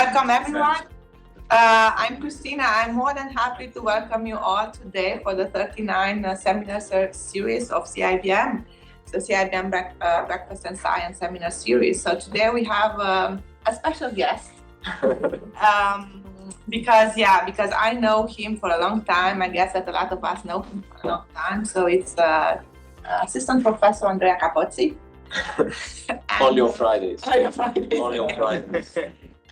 Welcome, everyone. I'm Christina. I'm more than happy to welcome you all today for the 39 seminar series of CIBM, the CIBM Breakfast Science seminar series. So today we have a special guest because I know him for a long time. I guess that a lot of us know him for a long time. So it's Assistant Professor Andrea Capozzi. Only on Fridays. Only on Fridays.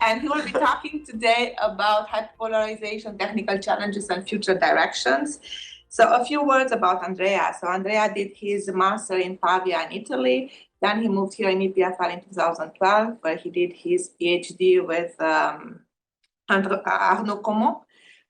And he will be talking today about hyperpolarization, technical challenges, and future directions. So a few words about Andrea. So Andrea did his master in Pavia in Italy. Then he moved here in EPFL in 2012, where he did his PhD with Arnaud Comot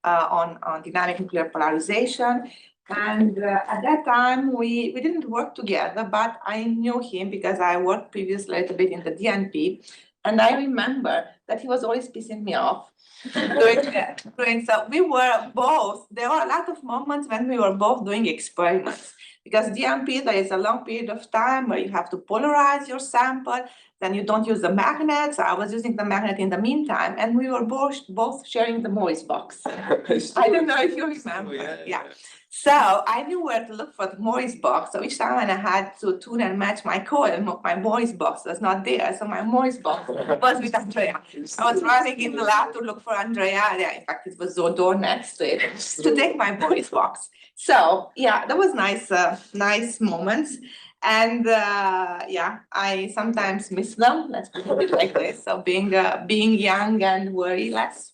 on dynamic nuclear polarization. And at that time, we didn't work together, but I knew him because I worked previously a little bit in the DNP. And I remember that he was always pissing me off doing so. We were both, there were a lot of moments when we were both doing experiments. Because DNP, there is a long period of time where you have to polarize your sample, then you don't use the magnet. So I was using the magnet in the meantime, and we were both sharing the Morris box. I don't know if you remember. Yeah. So I knew where to look for the Morris box. So each time when I had to tune and match my coil, my Morris box was not there. So my Morris box was with Andrea. I was running in the lab to look for Andrea. Yeah, in fact, it was the door next to it to take my Morris box. So yeah, that was nice moments. And I sometimes miss them. Let's put it like this. So being young and worry less.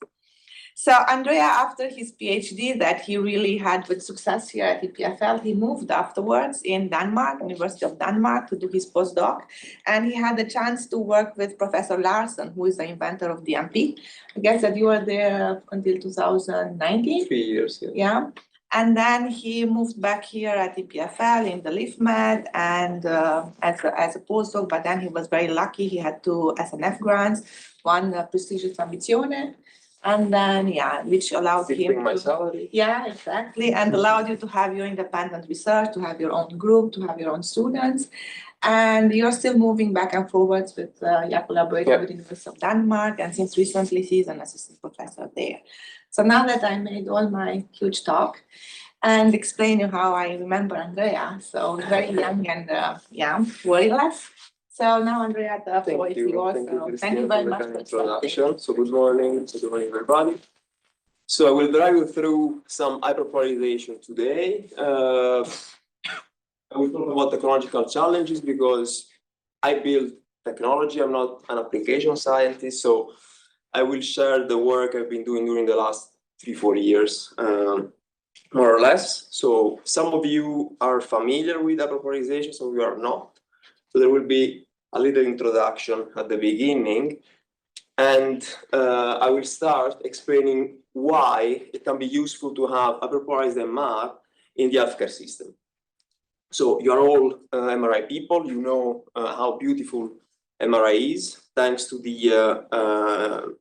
So Andrea, after his PhD that he really had with success here at EPFL, he moved afterwards in Denmark, University of Denmark, to do his postdoc. And he had the chance to work with Professor Larsen, who is the inventor of DMP. I guess that you were there until 2019? 3 years, yeah. Yeah. And then he moved back here at EPFL in the LIFMED and as a postdoc, but then he was very lucky. He had 2 SNF grants, one prestigious Ambizione, and then, which allowed him my salary. Yeah, exactly, and allowed you to have your independent research, to have your own group, to have your own students. And you're still moving back and forwards with collaborating with the University of Denmark, and since recently he's an assistant professor there. So now that I made all my huge talk and explain you how I remember Andrea, so very young and worry less. So now, Andrea, the floor is yours. Thank you very much for the introduction. So good morning, everybody. So I will drive you through some hyperpolarization today. I will talk about technological challenges because I build technology. I'm not an application scientist, so I will share the work I've been doing during the last 3-4 years, more or less. So some of you are familiar with hyperpolarization, some of you are not. So there will be a little introduction at the beginning, and I will start explaining why it can be useful to have hyperpolarized MR in the healthcare system. So you are all MRI people. You know how beautiful MRI is, thanks to the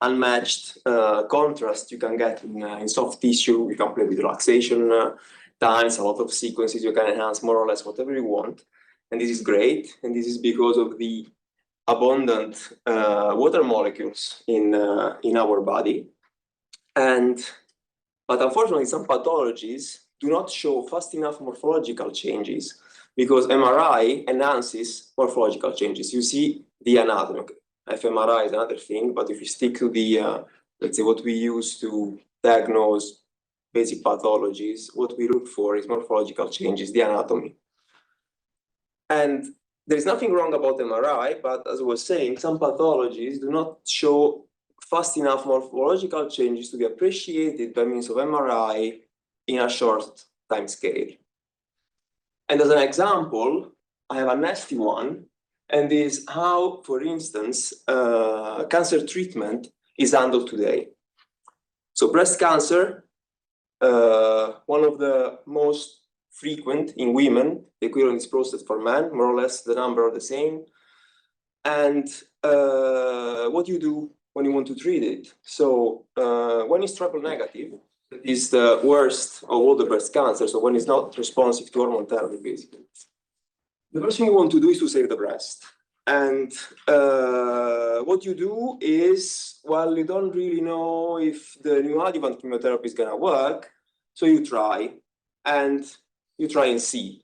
unmatched contrast you can get in soft tissue. You can play with relaxation times, a lot of sequences. You can enhance more or less whatever you want. And this is great. And this is because of the abundant water molecules in our body. But unfortunately, some pathologies do not show fast enough morphological changes because MRI enhances morphological changes. You see the anatomy. fMRI is another thing, but if you stick to the, let's say, what we use to diagnose basic pathologies, what we look for is morphological changes, the anatomy. And there's nothing wrong about MRI, but as I was saying, some pathologies do not show fast enough morphological changes to be appreciated by means of MRI in a short time scale. And as an example, I have a nasty one, and is how, for instance, cancer treatment is handled today. So breast cancer, one of the most frequent in women, the equivalent is prostate for men, more or less the number are the same. And what you do when you want to treat it. So when it's triple negative, is the worst of all the breast cancer. So when it's not responsive to hormone therapy, basically. The first thing you want to do is to save the breast. And what you do is, well, you don't really know if the neoadjuvant chemotherapy is going to work, so you try and see.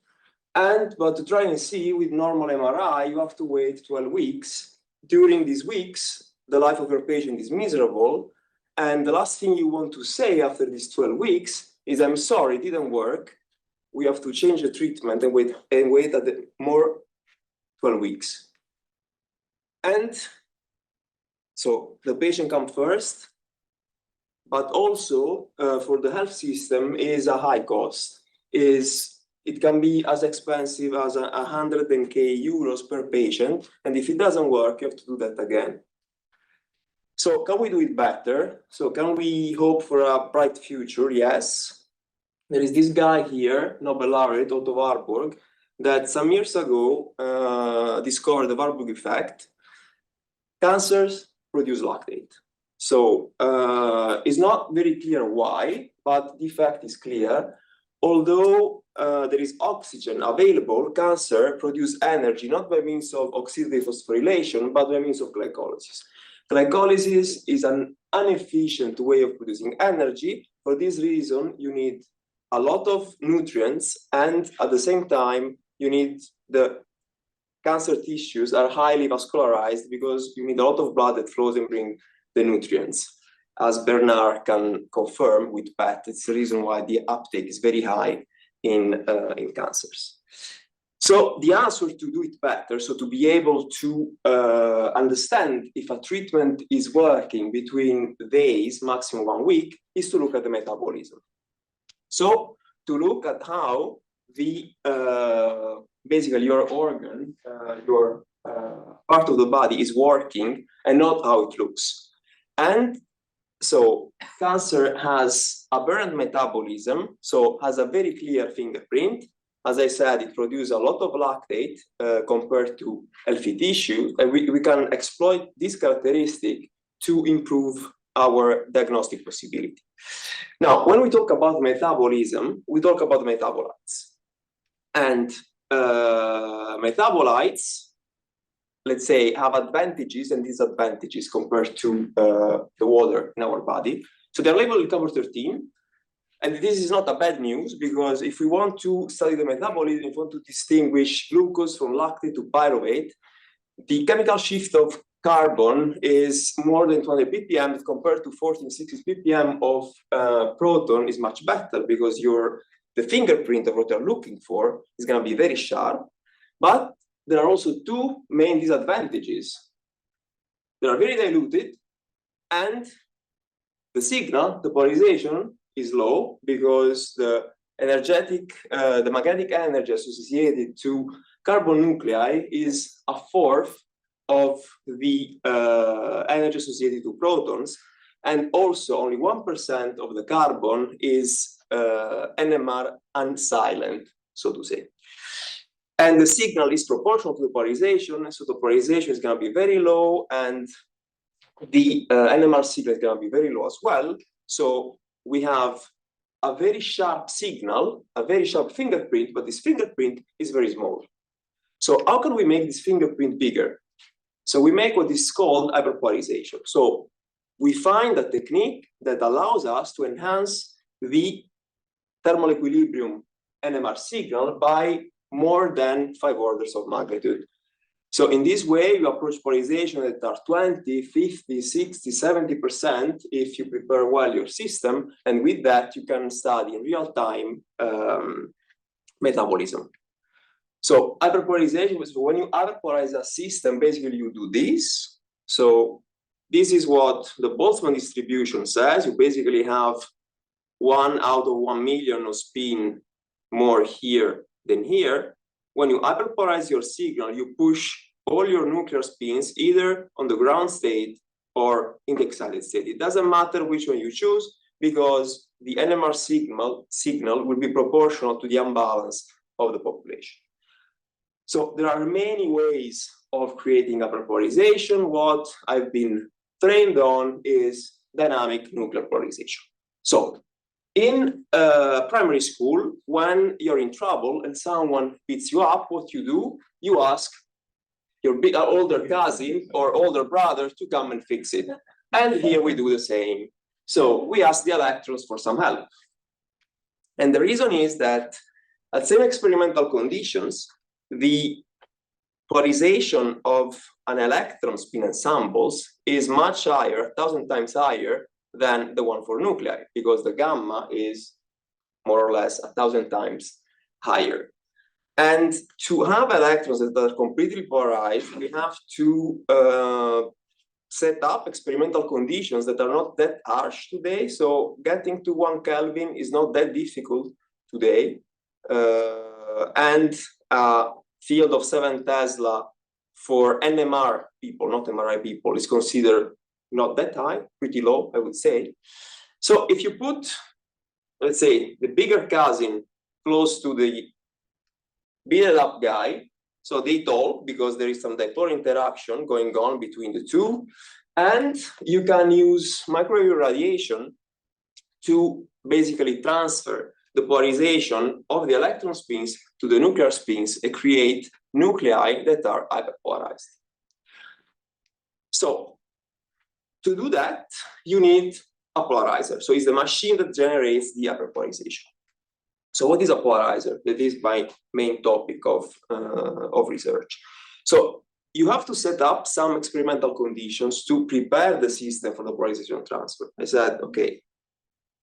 But to try and see with normal MRI, you have to wait 12 weeks. During these weeks, the life of your patient is miserable. And the last thing you want to say after these 12 weeks is, I'm sorry, it didn't work. We have to change the treatment and wait at more 12 weeks. And so the patient comes first, but also for the health system is a high cost. It can be as expensive as 100k euros per patient. And if it doesn't work, you have to do that again. So can we do it better? So can we hope for a bright future? Yes. There is this guy here, Nobel laureate Otto Warburg, that some years ago discovered the Warburg effect. Cancers produce lactate. So it's not very clear why, but the effect is clear. Although there is oxygen available, cancer produces energy not by means of oxidative phosphorylation, but by means of glycolysis. Glycolysis is an inefficient way of producing energy. For this reason, you need a lot of nutrients, and at the same time, you need the cancer tissues are highly vascularized because you need a lot of blood that flows and brings the nutrients. As Bernard can confirm with PET, it's the reason why the uptake is very high in cancers. So the answer to do it better, so to be able to understand if a treatment is working between days, maximum 1 week, is to look at the metabolism. So to look at how the basically your organ, your part of the body is working and not how it looks. And so cancer has aberrant metabolism, so has a very clear fingerprint. As I said, it produces a lot of lactate compared to healthy tissue, and we can exploit this characteristic to improve our diagnostic possibility. Now, when we talk about metabolism, we talk about metabolites. And metabolites, let's say, have advantages and disadvantages compared to the water in our body. So they're labeled in cover 13. And this is not a bad news, because if we want to study the metabolism, if we want to distinguish glucose from lactate to pyruvate, the chemical shift of carbon is more than 20 ppm compared to 1460 ppm of proton is much better, because the fingerprint of what you're looking for is going to be very sharp. But there are also two main disadvantages. They are very diluted, and the signal, the polarization, is low, because the magnetic energy associated to carbon nuclei is 1/4 of the energy associated to protons, and also only 1% of the carbon is NMR unsilent, so to say. And the signal is proportional to the polarization, so the polarization is going to be very low, and the NMR signal is going to be very low as well. So we have a very sharp signal, a very sharp fingerprint, but this fingerprint is very small. So how can we make this fingerprint bigger? So we make what is called hyperpolarization. So we find a technique that allows us to enhance the thermal equilibrium NMR signal by more than 5 orders of magnitude. So in this way, you approach polarization that are 20, 50, 60, 70% if you prepare well your system. And with that, you can study in real time metabolism. So hyperpolarization is when you hyperpolarize a system, basically you do this. So this is what the Boltzmann distribution says. You basically have 1 out of 1 million of spin more here than here. When you hyperpolarize your signal, you push all your nuclear spins either on the ground state or in the excited state. It doesn't matter which one you choose, because the NMR signal will be proportional to the imbalance of the population. So there are many ways of creating hyperpolarization. What I've been trained on is dynamic nuclear polarization. So in primary school, when you're in trouble and someone beats you up, what you do, you ask, your older cousin or older brother to come and fix it. And here we do the same. So we ask the electrons for some help. And the reason is that at same experimental conditions, the polarization of an electron spin ensembles is much higher, 1,000 times higher than the one for nuclei, because the gamma is more or less 1,000 times higher. And to have electrons that are completely polarized, we have to set up experimental conditions that are not that harsh today. So getting to 1 Kelvin is not that difficult today. And a field of 7 Tesla for NMR people, not MRI people, is considered not that high, pretty low, I would say. So if you put, let's say, the bigger cousin close to the beated up guy, so they talk because there is some dipole interaction going on between the two, and you can use microwave radiation to basically transfer the polarization of the electron spins to the nuclear spins and create nuclei that are hyperpolarized. So to do that, you need a polarizer. So it's the machine that generates the hyperpolarization. So what is a polarizer? That is my main topic of research. So you have to set up some experimental conditions to prepare the system for the polarization transfer. I said, okay,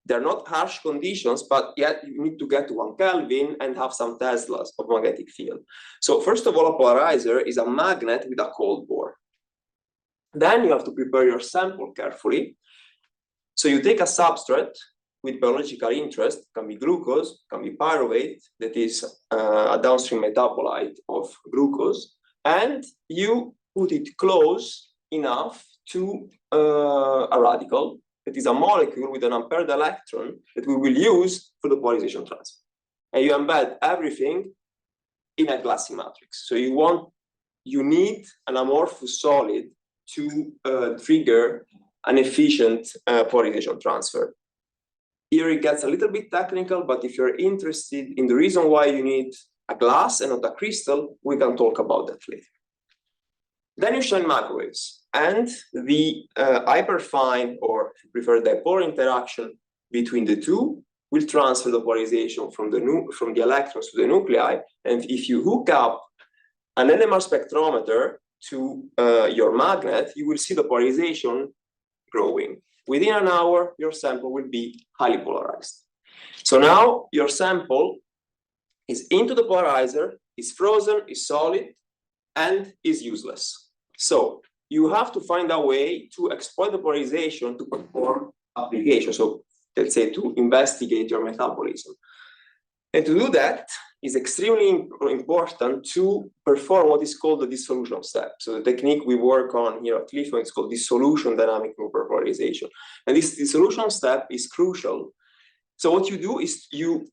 they're not harsh conditions, but yet you need to get to 1 Kelvin and have some Teslas of magnetic field. So first of all, a polarizer is a magnet with a cold bore. Then you have to prepare your sample carefully. So you take a substrate with biological interest, can be glucose, can be pyruvate, that is a downstream metabolite of glucose, and you put it close enough to a radical, that is a molecule with an unpaired electron that we will use for the polarization transfer. And you embed everything in a glassy matrix. So you need an amorphous solid to trigger an efficient polarization transfer. Here it gets a little bit technical, but if you're interested in the reason why you need a glass and not a crystal, we can talk about that later. Then you shine microwaves, and the hyperfine, or if you prefer dipole interaction between the two, will transfer the polarization from the electrons to the nuclei. And if you hook up an NMR spectrometer to your magnet, you will see the polarization growing. Within an hour, your sample will be highly polarized. So now your sample is into the polarizer, is frozen, is solid, and is useless. So you have to find a way to exploit the polarization to perform application. So let's say to investigate your metabolism. And to do that is extremely important to perform what is called the dissolution step. So the technique we work on here at Clifton is called dissolution dynamic polarization. And this dissolution step is crucial. So what you do is you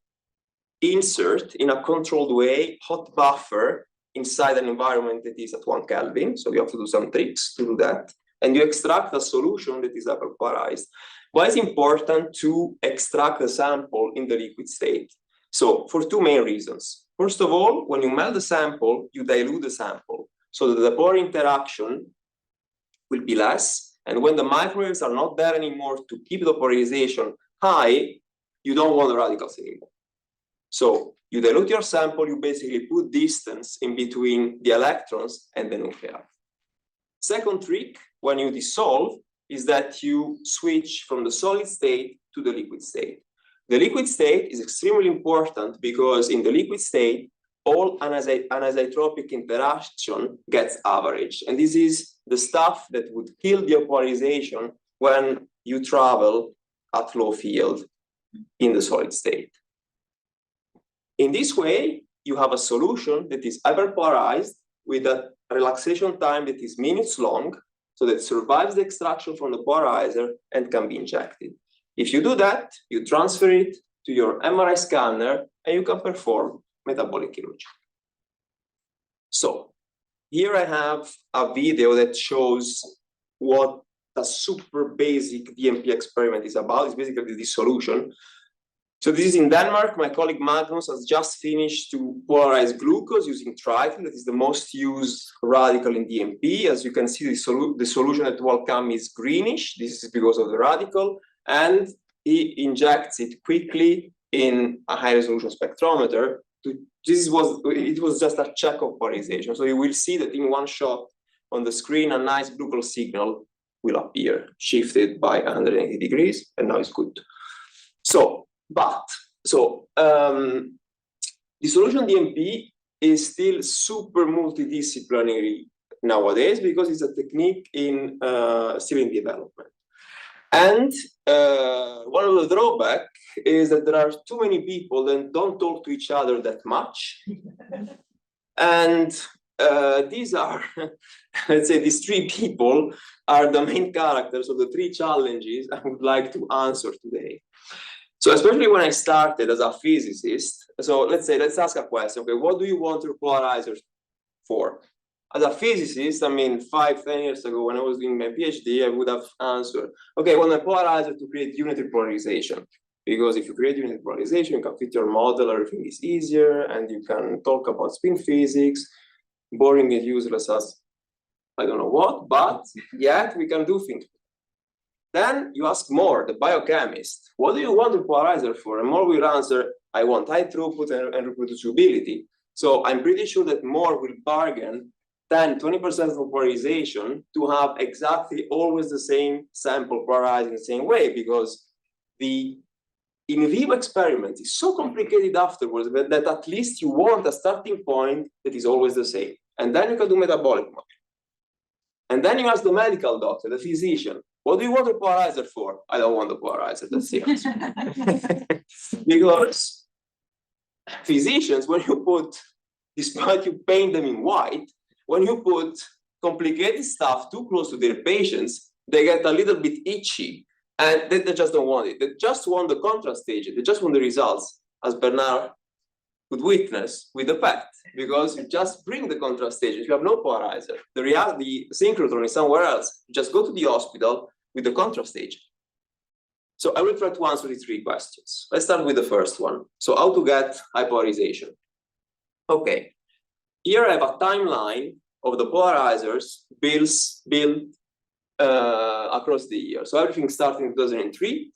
insert in a controlled way hot buffer inside an environment that is at 1 Kelvin. So you have to do some tricks to do that. And you extract a solution that is hyperpolarized. Why is it important to extract the sample in the liquid state? So for two main reasons. First of all, when you melt the sample, you dilute the sample. So that the pore interaction will be less. And when the microwaves are not there anymore to keep the polarization high, you don't want the radicals anymore. So you dilute your sample, you basically put distance in between the electrons and the nuclei. Second trick, when you dissolve, is that you switch from the solid state to the liquid state. The liquid state is extremely important because in the liquid state, all anisotropic interaction gets averaged. And this is the stuff that would kill the polarization when you travel at low field in the solid state. In this way, you have a solution that is hyperpolarized with a relaxation time that is minutes long, so that survives the extraction from the polarizer and can be injected. If you do that, you transfer it to your MRI scanner and you can perform metabolic imaging. So here I have a video that shows what a super basic DMP experiment is about. It's basically the dissolution. So this is in Denmark. My colleague Magnus has just finished to polarize glucose using tritol. That is the most used radical in DMP. As you can see, the solution that will come is greenish. This is because of the radical. And he injects it quickly in a high-resolution spectrometer. It was just a check of polarization. So you will see that in one shot on the screen, a nice glucose signal will appear, shifted by 180 degrees, and now it's good. The solution DMP is still super multidisciplinary nowadays because it's a technique still in development. And one of the drawbacks is that there are too many people that don't talk to each other that much. And these are, let's say, these three people are the main characters of the three challenges I would like to answer today. So especially when I started as a physicist, so let's ask a question. Okay, what do you want your polarizers for? As a physicist, I mean, 5-10 years ago, when I was doing my PhD, I would have answered, okay, I want a polarizer to create unitary polarization. Because if you create unitary polarization, you can fit your model, everything is easier, and you can talk about spin physics, boring and useless as I don't know what, but yet we can do things. Then you ask more, the biochemist, what do you want the polarizer for? And more will answer, I want high throughput and reproducibility. So I'm pretty sure that more will bargain 10-20% of polarization to have exactly always the same sample polarized in the same way, because the in vivo experiment is so complicated afterwards that at least you want a starting point that is always the same. And then you can do metabolic modeling. And then you ask the medical doctor, the physician, what do you want the polarizer for? I don't want the polarizer, that's the answer. Because physicians, when you put, despite you paint them in white, when you put complicated stuff too close to their patients, they get a little bit itchy, and they just don't want it. They just want the contrast stage. They just want the results, as Bernard could witness with the PET, because you just bring the contrast stage. If you have no polarizer, the synchrotron is somewhere else. You just go to the hospital with the contrast stage. So I will try to answer these three questions. Let's start with the first one. So how to get high polarization? Okay, here I have a timeline of the polarizers built across the year. So everything started in 2003.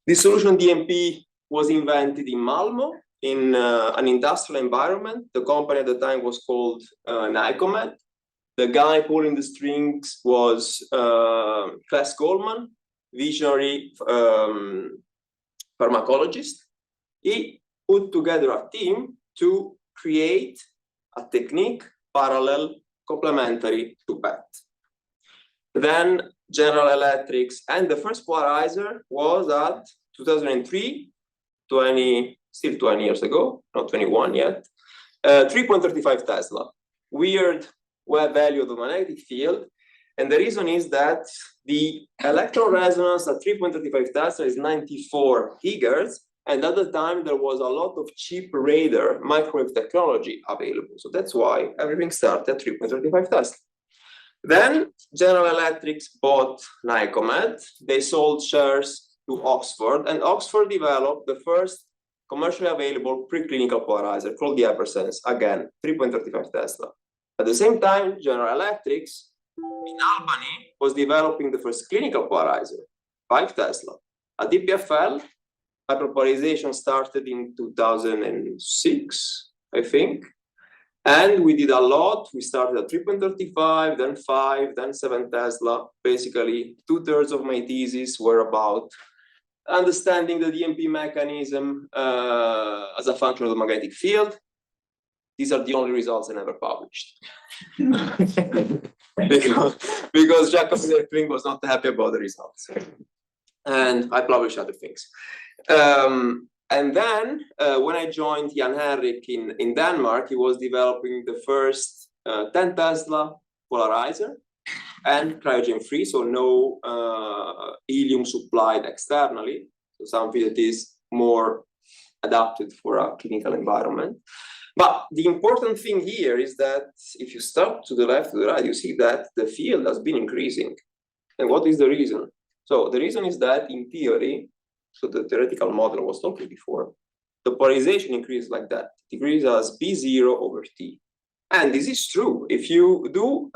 The solution DMP was invented in Malmo in an industrial environment. The company at the time was called Nycomed. The guy pulling the strings was Klaas Coleman, visionary pharmacologist. He put together a team to create a technique parallel, complementary to PET. Then General Electric, and the first polarizer was at 2003, still 20 years ago, not 21 yet, 3.35 Tesla. Weird web value of the magnetic field. And the reason is that the electron resonance at 3.35 Tesla is 94 gigahertz. And at the time, there was a lot of cheap radar microwave technology available. So that's why everything started at 3.35 Tesla. Then General Electric bought Nycomed. They sold shares to Oxford, and Oxford developed the first commercially available preclinical polarizer called the Hypersense, again, 3.35 Tesla. At the same time, General Electric in Albany was developing the first clinical polarizer, 5 Tesla. At EPFL, hyperpolarization started in 2006, I think. And we did a lot. We started at 3.35, then 5, then 7 Tesla. Basically, 2/3 of my thesis were about understanding the DMP mechanism as a function of the magnetic field. These are the only results I never published. because Jacob Kling was not happy about the results. And I published other things. And then when I joined Jan Henrik in Denmark, he was developing the first 10 Tesla polarizer and cryogen-free, so no helium supplied externally, so something that is more adapted for a clinical environment. But the important thing here is that if you start to the left, to the right, you see that the field has been increasing. And what is the reason? So the reason is that, in theory, so the theoretical model I was talking before, the polarization increases like that. It increases as B0 over T. And this is true. If you do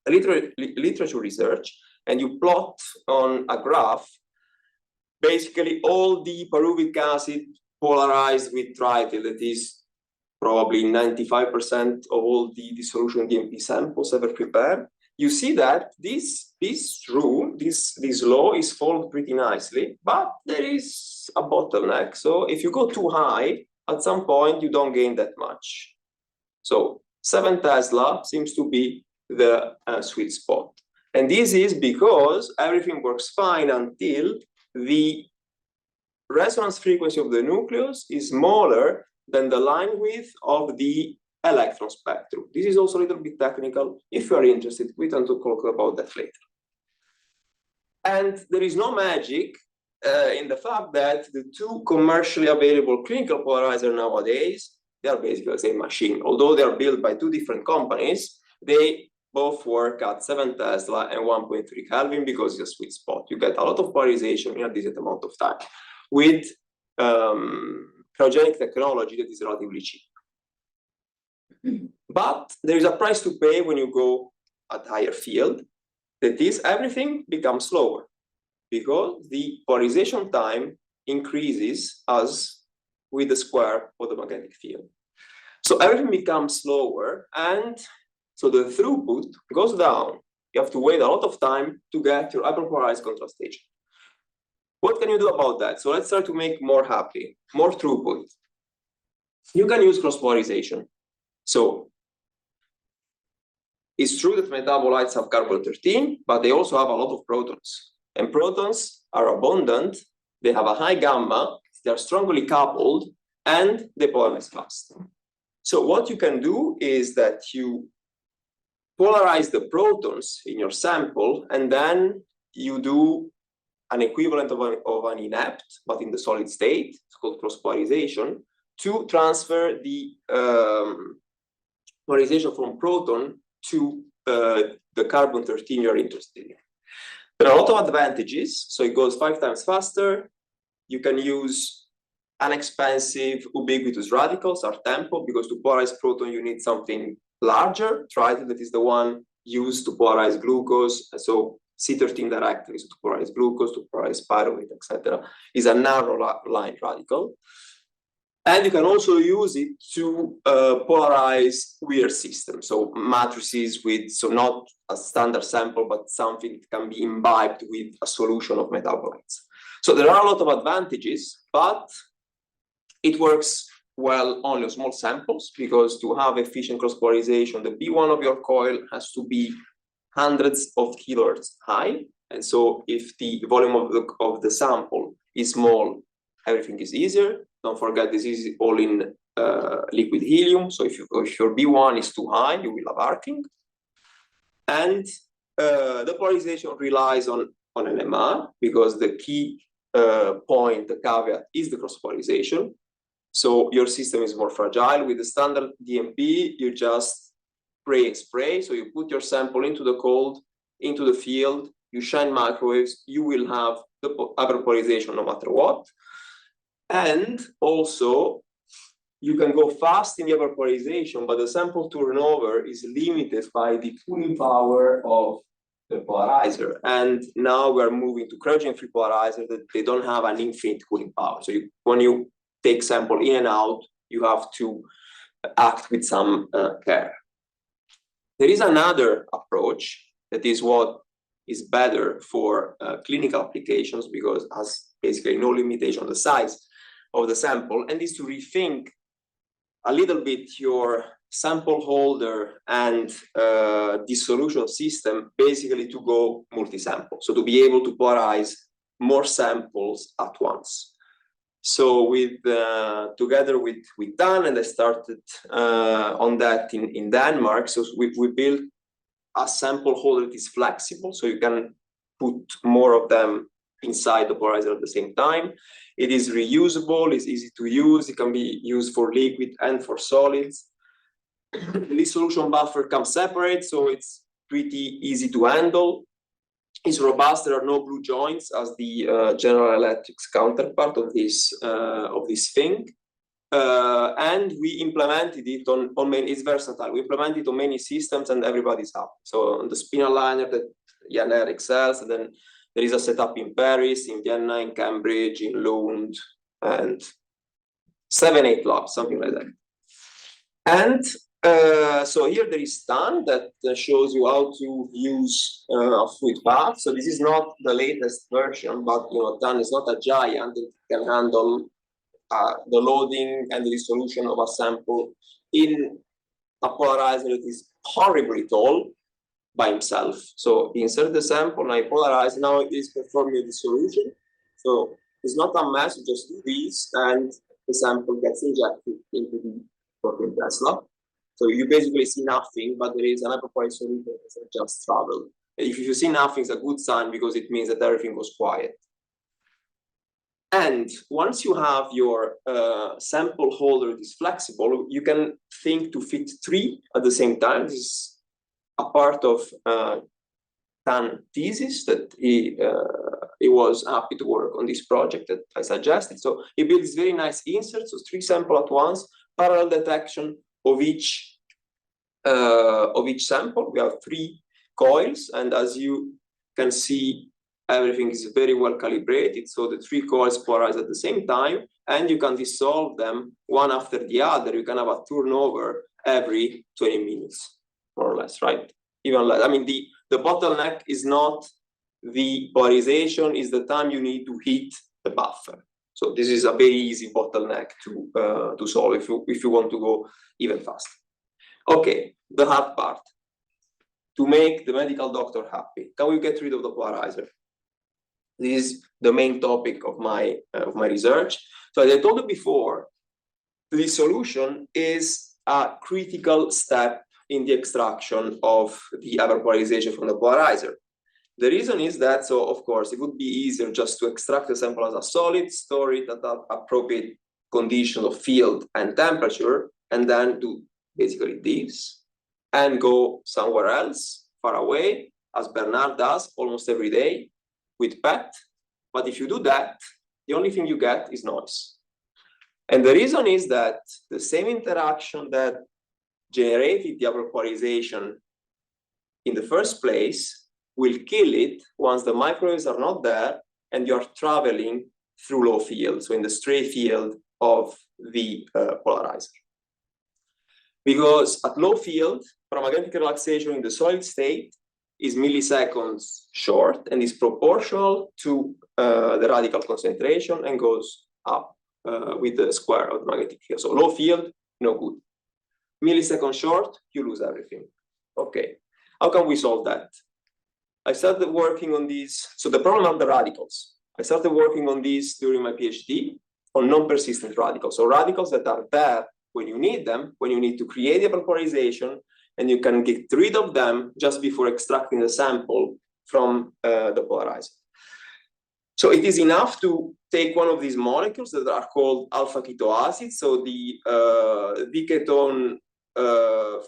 literature research and you plot on a graph, basically all the pyruvic acid polarized with triethyl, that is probably 95% of all the dissolution DMP samples ever prepared, you see that this law is followed pretty nicely, but there is a bottleneck. So if you go too high, at some point you don't gain that much. So 7 Tesla seems to be the sweet spot. And this is because everything works fine until the resonance frequency of the nucleus is smaller than the line width of the electron spectrum. This is also a little bit technical. If you are interested, we can talk about that later. And there is no magic in the fact that the two commercially available clinical polarizers nowadays, they are basically the same machine. Although they are built by two different companies, they both work at 7 Tesla and 1.3 Kelvin because it's a sweet spot. You get a lot of polarization in a decent amount of time with cryogenic technology that is relatively cheap. But there is a price to pay when you go at higher field. That is, everything becomes slower because the polarization time increases as with the square of the magnetic field. So everything becomes slower, and so the throughput goes down. You have to wait a lot of time to get your hyperpolarized contrast agent. What can you do about that? So let's try to make more happy, more throughput. You can use cross-polarization. So it's true that metabolites have carbon-13, but they also have a lot of protons. And protons are abundant, they have a high gamma, they are strongly coupled, and they polarize fast. So what you can do is that you polarize the protons in your sample, and then you do an equivalent of an inept, but in the solid state, it's called cross-polarization, to transfer the polarization from proton to the carbon-13 you're interested in. There are a lot of advantages. So it goes 5 times faster. You can use inexpensive ubiquitous radicals, or tempo, because to polarize proton, you need something larger, triethyl, that is the one used to polarize glucose. So C13 directly, so to polarize glucose, to polarize pyruvate, etc., is a narrow line radical. And you can also use it to polarize weird systems, so matrices with, so not a standard sample, but something that can be imbibed with a solution of metabolites. So there are a lot of advantages, but it works well only on small samples, because to have efficient cross-polarization, the B1 of your coil has to be hundreds of kilohertz high. And so if the volume of the sample is small, everything is easier. Don't forget, this is all in liquid helium. So if your B1 is too high, you will have arcing. And the polarization relies on an MR, because the key point, the caveat, is the cross-polarization. So your system is more fragile. With the standard DMP, you just spray. So you put your sample into the cold, into the field, you shine microwaves, you will have the hyperpolarization no matter what. And also, you can go fast in the hyperpolarization, but the sample turnover is limited by the cooling power of the polarizer. And now we're moving to cryogen-free polarizers that they don't have an infinite cooling power. So when you take sample in and out, you have to act with some care. There is another approach that is what is better for clinical applications, because it has basically no limitation on the size of the sample, and is to rethink a little bit your sample holder and dissolution system, basically to go multi-sample, so to be able to polarize more samples at once. So together with Dan, and I started on that in Denmark, so we built a sample holder that is flexible, so you can put more of them inside the polarizer at the same time. It is reusable, it's easy to use, it can be used for liquid and for solids. The solution buffer comes separate, so it's pretty easy to handle. is robust. There are no blue joints as the General Electric's counterpart of this thing. And we implemented it on many, it's versatile. We implemented it on many systems and everybody's happy. So on the spin aligner that Jan excels, and then there is a setup in Paris, in Vienna, in Cambridge, in Lund, and 7-8 labs, something like that. And so here there is Stan that shows you how to use a fluid path. So this is not the latest version, but Tan is not a giant. It can handle the loading and the dissolution of a sample in a polarizer that is horribly tall by himself. So insert the sample, and I polarize. Now it is performing a dissolution. So it's not a mess, you just do this, and the sample gets injected into the protein Tesla. So you basically see nothing, but there is an hyperpolarized solution that just traveled. If you see nothing, it's a good sign because it means that everything was quiet. And once you have your sample holder that is flexible, you can think to fit 3 at the same time. This is a part of Tan's thesis that he was happy to work on this project that I suggested. So he built this very nice insert, so 3 samples at once, parallel detection of each sample. We have 3 coils, and as you can see, everything is very well calibrated. So the 3 coils polarize at the same time, and you can dissolve them one after the other. You can have a turnover every 20 minutes, more or less, right? Even less. I mean, the bottleneck is not the polarization, is the time you need to heat the buffer. So this is a very easy bottleneck to solve if you want to go even faster. Okay, the hard part. To make the medical doctor happy, can we get rid of the polarizer? This is the main topic of my research. So as I told you before, the solution is a critical step in the extraction of the hyperpolarization from the polarizer. The reason is that, so of course, it would be easier just to extract the sample as a solid, store it at appropriate conditions of field and temperature, and then do basically this, and go somewhere else, far away, as Bernard does almost every day, with PET. But if you do that, the only thing you get is noise. And the reason is that the same interaction that generated the hyperpolarization in the first place will kill it once the microwaves are not there and you're traveling through low field, so in the stray field of the polarizer. Because at low field, paramagnetic relaxation in the solid state is milliseconds short and is proportional to the radical concentration and goes up with the square of the magnetic field. So low field, no good. Millisecond short, you lose everything. Okay, how can we solve that? I started working on this. So the problem are the radicals. I started working on this during my PhD on non-persistent radicals. So radicals that are there when you need them, when you need to create a polarization, and you can get rid of them just before extracting the sample from the polarizer. So it is enough to take one of these molecules that are called alpha ketoacids. So the ketone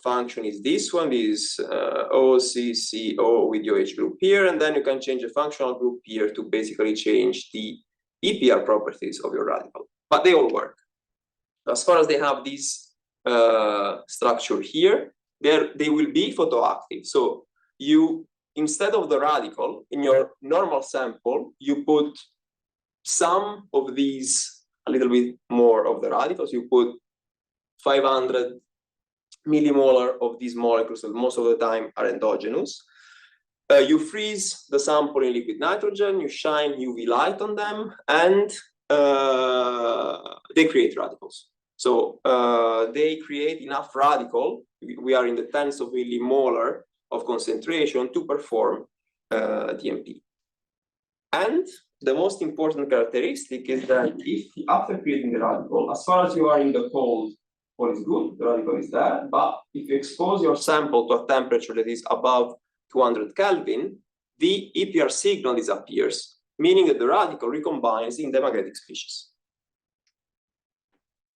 function is this one, is OCCO with the OH group here, and then you can change the functional group here to basically change the EPR properties of your radical. But they all work. As far as they have this structure here, they will be photoactive. So you, instead of the radical, in your normal sample, you put some of these, a little bit more of the radicals, you put 500 millimolar of these molecules that most of the time are endogenous. You freeze the sample in liquid nitrogen, you shine UV light on them, and they create radicals. So they create enough radical, we are in the tens of millimolar of concentration to perform DMP. And the most important characteristic is that if after creating the radical, as far as you are in the cold, all is good, the radical is there, but if you expose your sample to a temperature that is above 200 Kelvin, the EPR signal disappears, meaning that the radical recombines in the magnetic species.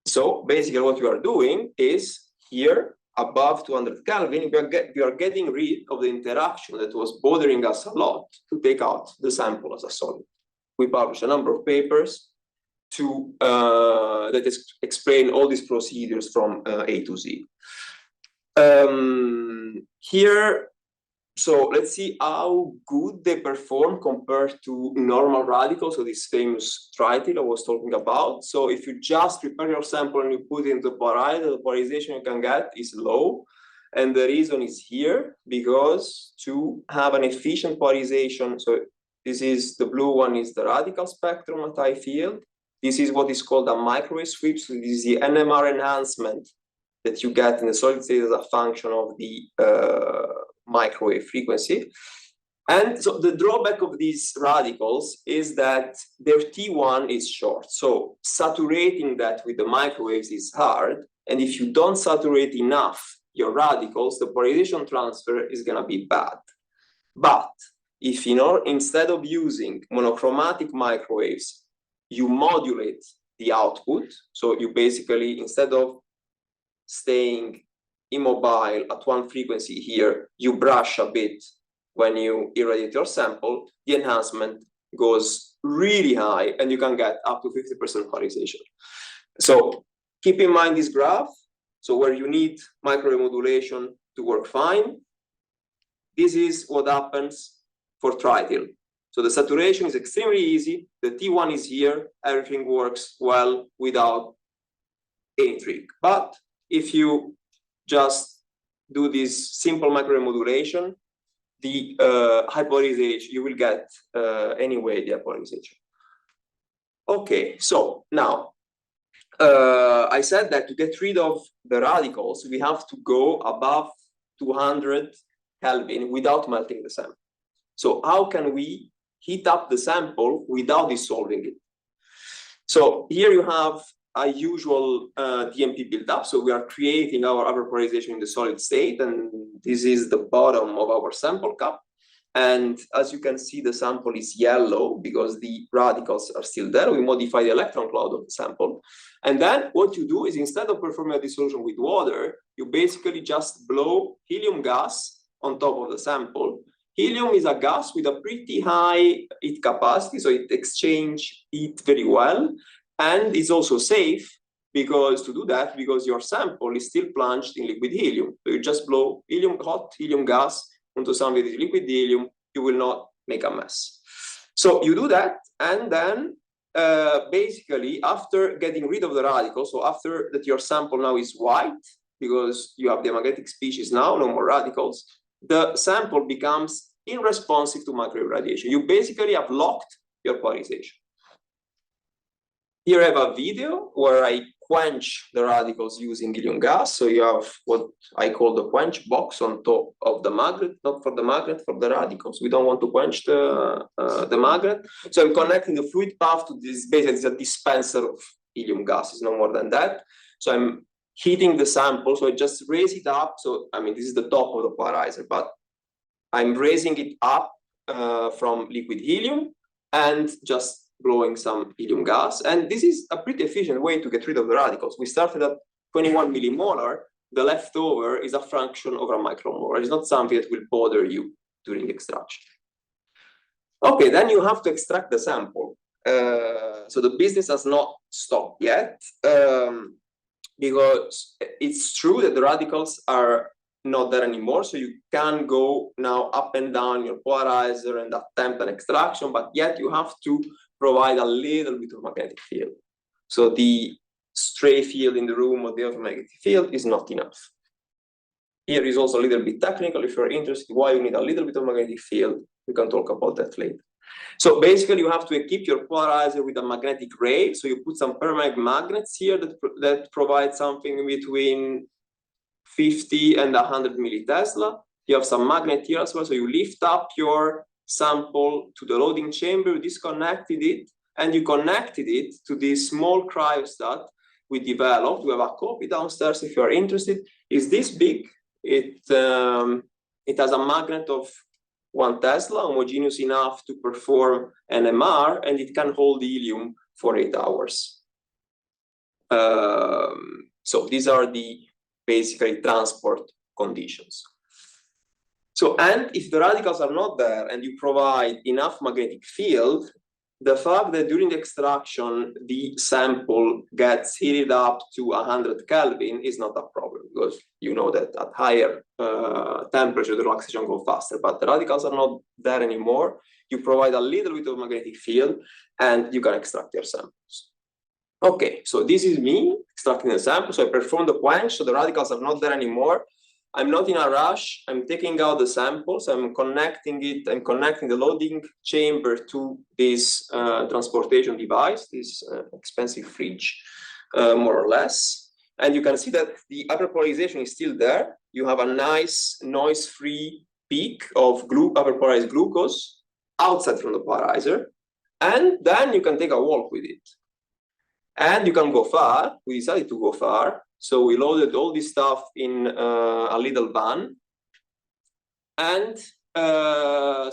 So basically what you are doing is here, above 200 Kelvin, we are getting rid of the interaction that was bothering us a lot to take out the sample as a solid. We published a number of papers to that explain all these procedures from A to Z. Here, so let's see how good they perform compared to normal radicals, so this famous trityl I was talking about. So if you just prepare your sample and you put it into the polarizer, the polarization you can get is low. And the reason is here, because to have an efficient polarization, so this is the blue one is the radical spectrum at high field. This is what is called a microwave sweep. So this is the NMR enhancement that you get in the solid state as a function of the microwave frequency. And so the drawback of these radicals is that their T1 is short. So saturating that with the microwaves is hard. And if you don't saturate enough your radicals, the polarization transfer is going to be bad. But if instead of using monochromatic microwaves, you modulate the output, so you basically, instead of staying immobile at one frequency here, you brush a bit when you irradiate your sample, the enhancement goes really high and you can get up to 50% polarization. So keep in mind this graph. So where you need microwave modulation to work fine, this is what happens for trityl. So the saturation is extremely easy. The T1 is here. Everything works well without any trick. But if you just do this simple microwave modulation, the hyperpolarization, you will get anyway the hyperpolarization. Okay, so now I said that to get rid of the radicals, we have to go above 200 Kelvin without melting the sample. So how can we heat up the sample without dissolving it? So here you have a usual DMP buildup. So we are creating our hyperpolarization in the solid state, and this is the bottom of our sample cup. And as you can see, the sample is yellow because the radicals are still there. We modify the electron cloud of the sample. And then what you do is, instead of performing a dissolution with water, you basically just blow helium gas on top of the sample. Helium is a gas with a pretty high heat capacity, so it exchanges heat very well. And it's also safe because your sample is still plunged in liquid helium. So you just blow hot helium gas onto some of this liquid helium, you will not make a mess. So you do that, and then basically after getting rid of the radicals, so after that your sample now is white, because you have the magnetic species now, no more radicals, the sample becomes unresponsive to microwave radiation. You basically have locked your polarization. Here I have a video where I quench the radicals using helium gas. So you have what I call the quench box on top of the magnet, not for the magnet, for the radicals. We don't want to quench the magnet. So I'm connecting the fluid path to this, basically it's a dispenser of helium gas, it's no more than that. So I'm heating the sample, so I just raise it up. So, I mean, this is the top of the polarizer, but I'm raising it up from liquid helium and just blowing some helium gas. And this is a pretty efficient way to get rid of the radicals. We started at 21 millimolar. The leftover is a fraction over a micromolar. It's not something that will bother you during extraction. Okay, then you have to extract the sample. So the business has not stopped yet, because it's true that the radicals are not there anymore. So you can go now up and down your polarizer and attempt an extraction, but yet you have to provide a little bit of magnetic field. So the stray field in the room or the electromagnetic field is not enough. Here is also a little bit technical. If you're interested why you need a little bit of magnetic field, we can talk about that later. So basically you have to equip your polarizer with a magnetic ray. So you put some permanent magnets here that provide something between 50 and 100 millitesla. You have some magnet here as well. So you lift up your sample to the loading chamber, you disconnected it, and you connected it to this small cryostat we developed. We have a copy downstairs if you are interested. It's this big. It has a magnet of 1 Tesla, homogeneous enough to perform an MR, and it can hold helium for 8 hours. So these are the basically transport conditions. So, and if the radicals are not there and you provide enough magnetic field, the fact that during the extraction, the sample gets heated up to 100 Kelvin is not a problem, because you know that at higher temperature, the relaxation goes faster, but the radicals are not there anymore. You provide a little bit of magnetic field and you can extract your samples. Okay, so this is me extracting the sample. So I perform the quench, so the radicals are not there anymore. I'm not in a rush. I'm taking out the samples. I'm connecting it. I'm connecting the loading chamber to this transportation device, this expensive fridge, more or less. And you can see that the hyperpolarization is still there. You have a nice noise-free peak of hyperpolarized glucose outside from the polarizer. And then you can take a walk with it. And you can go far. We decided to go far. So we loaded all this stuff in a little van. And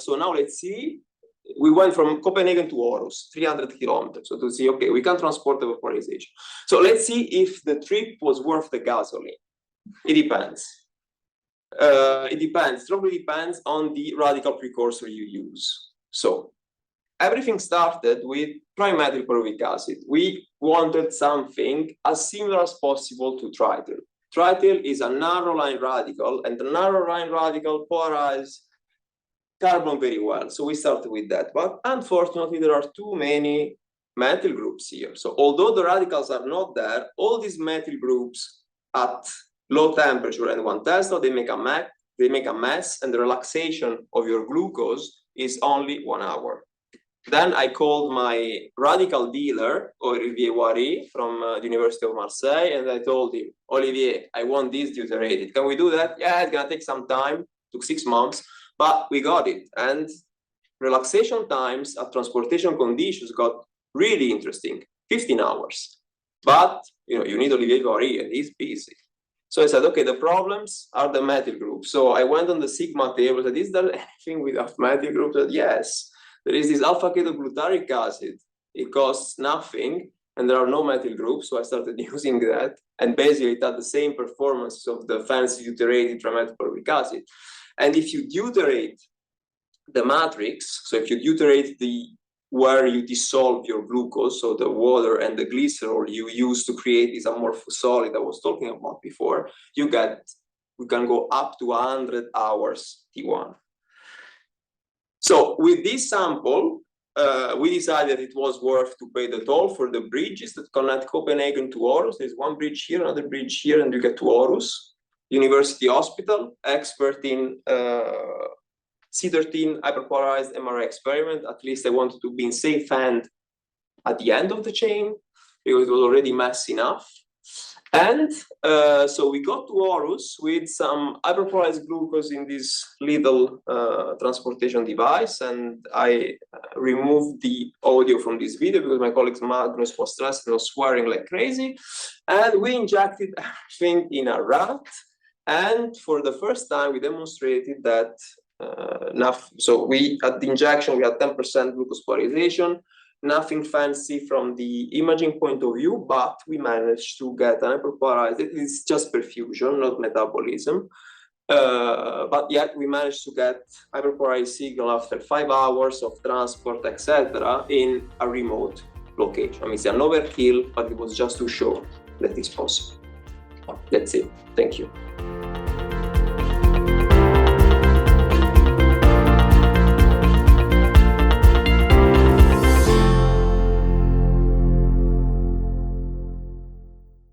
so now let's see. We went from Copenhagen to Aarhus, 300 kilometers. So to see, okay, we can transport the vaporization. So let's see if the trip was worth the gasoline. It depends. It probably depends on the radical precursor you use. So everything started with trimethyl pyruvic acid. We wanted something as similar as possible to tritiol. Tritiol is a narrow line radical, and the narrow line radical polarizes carbon very well. So we started with that. But unfortunately, there are too many methyl groups here. So although the radicals are not there, all these methyl groups at low temperature and 1 Tesla, they make a mess, and the relaxation of your glucose is only 1 hour. Then I called my radical dealer, Olivier Wari, from the University of Marseille, and I told him, Olivier, I want this deuterated. Can we do that? Yeah, it's gonna take some time, took 6 months, but we got it. And relaxation times at transportation conditions got really interesting, 15 hours. But you need Olivier Wari, and he's busy. So I said, okay, the problems are the methyl groups. So I went on the sigma table, said, is there anything without methyl groups? I said, yes. There is this alpha-ketoglutaric acid. It costs nothing, and there are no methyl groups, so I started using that. And basically, it had the same performance of the fancy deuterated trimethyl pyruvic acid. And if you deuterate the matrix, so if you deuterate where you dissolve your glucose, so the water and the glycerol you use to create this amorphous solid I was talking about before, we can go up to 100 hours T1. So with this sample, we decided it was worth to pay the toll for the bridges that connect Copenhagen to Aarhus. There's one bridge here, another bridge here, and you get to Aarhus. University Hospital, expert in C13 hyperpolarized MR experiment. At least I wanted to be in safe hand at the end of the chain, because it was already messy enough. And so we got to Aarhus with some hyperpolarized glucose in this little transportation device, and I removed the audio from this video because my colleague Magnus was stressed and was swearing like crazy. And we injected everything in a rat, and for the first time we demonstrated that so at the injection we had 10% glucose polarization. Nothing fancy from the imaging point of view, but we managed to get an hyperpolarized. It's just perfusion, not metabolism. But yet we managed to get hyperpolarized signal after 5 hours of transport, etc., in a remote location. I mean, it's an overkill, but it was just to show that it's possible. That's it. Thank you.